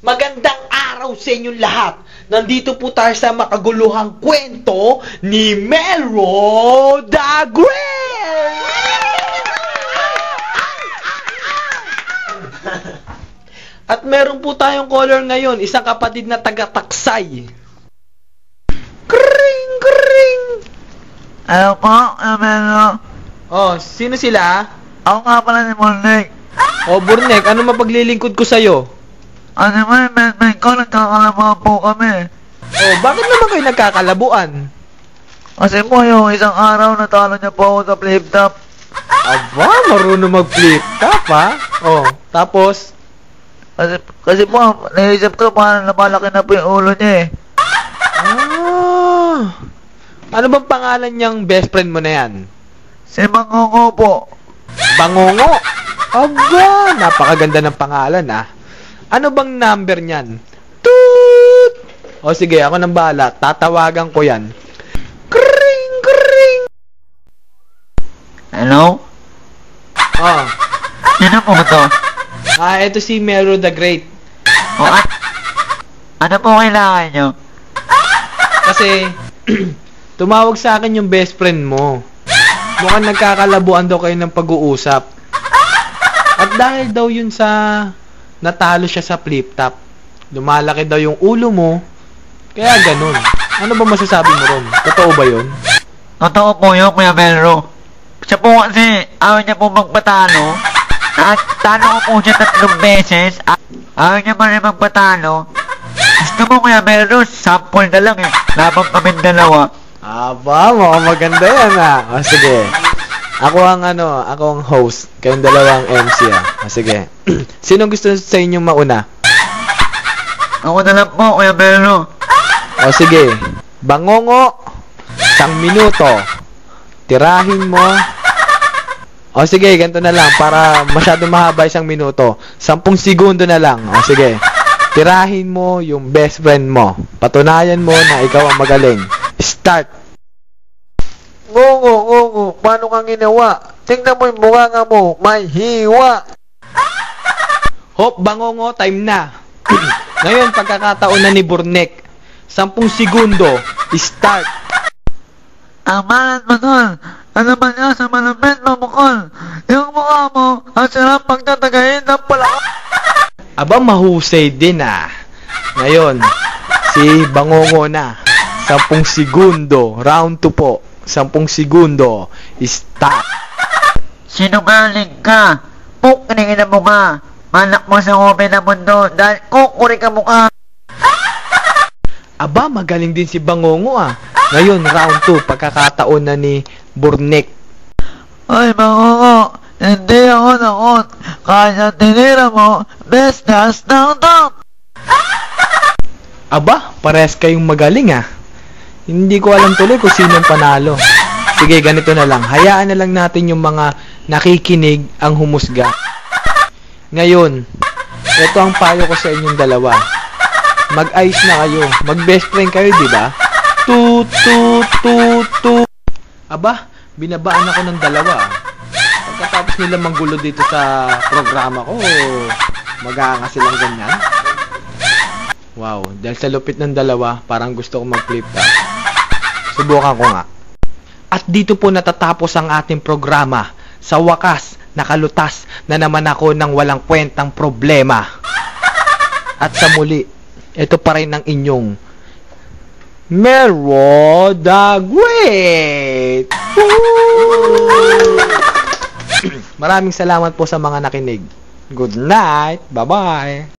Magandang araw sa inyong lahat. Nandito po tayo sa makaguluhang kwento ni Mero the Great. At meron po tayong caller ngayon, isang kapatid na taga-Taksay. Kring, kring. Ano po, Mero? Oh, sino sila? Ako nga pala ni Burnek. Oh, Burnek, ano mapaglilingkod ko sa'yo? Ano mo yung best ko, nagkakalabuhan po kami. Oh, bakit naman kayo nagkakalabuan? Kasi po yung isang araw natalo niya po ako sa flip top. Aba, marunong mag-flip top, ha? Oh, tapos? Kasi po, naisip ko parang namalaki na po yung ulo niya eh. Ah, ano bang pangalan niyang best friend mo na yan? Si Mangongo po. Bangongo? Aba, napakaganda ng pangalan, ah. Ano bang number niyan? Toot! O sige, ako nang bahala. Tatawagan ko yan. Kring, kring! Hello? Oh. Sino po to? Ito si Mero the Great. O, ano po kailangan nyo? Kasi, tumawag sa akin yung best friend mo. Mukhang nagkakalabuan daw kayo ng pag-uusap. At dahil daw yun sa natalo siya sa flip top, lumalaki daw yung ulo mo, kaya ganun. Ano ba masasabi mo ron? Totoo ba yun? Totoo po yun, Kuya Mero. Siya po kasi, ayaw niya po magpatalo. At talo ko po siya 3 beses. Ayaw niya pa rin magpatalo. Gusto mo, Kuya Mero, sample na lang eh. Labang kami dalawa. Aba, mukhang maganda yan, ah. O, sige. Ako ang host. Kayong dalawang MC, ah. O, sige. Sino gusto sa inyong mauna? Ako na lang po, Kuya Mero. O, sige. Bangongo, 1 minuto. Tirahin mo. O, sige, ganito na lang. Para masyado mahaba 1 minuto. 10 segundo na lang. O, sige. Tirahin mo yung best friend mo. Patunayan mo na ikaw ang magaling. Start! Ngongo, paano kang ginawa? Tingnan mo yung mukha mo, may hiwa. Hop, Bangongo, time na. Ngayon, pagkakataon na ni Burnek. 10 segundo. Start! Ang malat mo tol, ano ba niya sa malapit mo mukol? Yung mukha mo, ang sarap pagtatagayin ng palaka. Aba, mahusay din, ah. Ngayon, si Bangongo na. 10 segundo. Round 2 po. 10 segundo. Start! Sinungaling ka. Kiningin mo ka. Manak mo sa open na mundo dahil kukuri ka mukha. Aba, magaling din si Bangongo, ah. Ngayon, round 2. Pagkakataon na ni Burnek. Ay, Mangongo, hindi ako nakot. Kaya tinira mo, best dance ng top. Aba, pares kayong magaling, ah. Hindi ko alam tuloy kung sinong panalo. Sige, ganito na lang. Hayaan na lang natin yung mga nakikinig ang humusga. Ngayon, ito ang payo ko sa inyong dalawa. Mag-ayos na kayo. Mag-best friend kayo, di ba? Toot, toot, toot, toot. Aba, binabaan ako ng dalawa. Pagkatapos nila manggulo dito sa programa ko, mag-aanga silang ganyan. Wow, dahil sa lupit ng dalawa, parang gusto ko mag-flip top. Subukan ko nga. At dito po natatapos ang ating programa. Sa wakas, nakalutas na naman ako ng walang kwentang problema. At sa muli, ito pa rin ang inyong Mero the Great! Maraming salamat po sa mga nakinig. Good night! Bye-bye!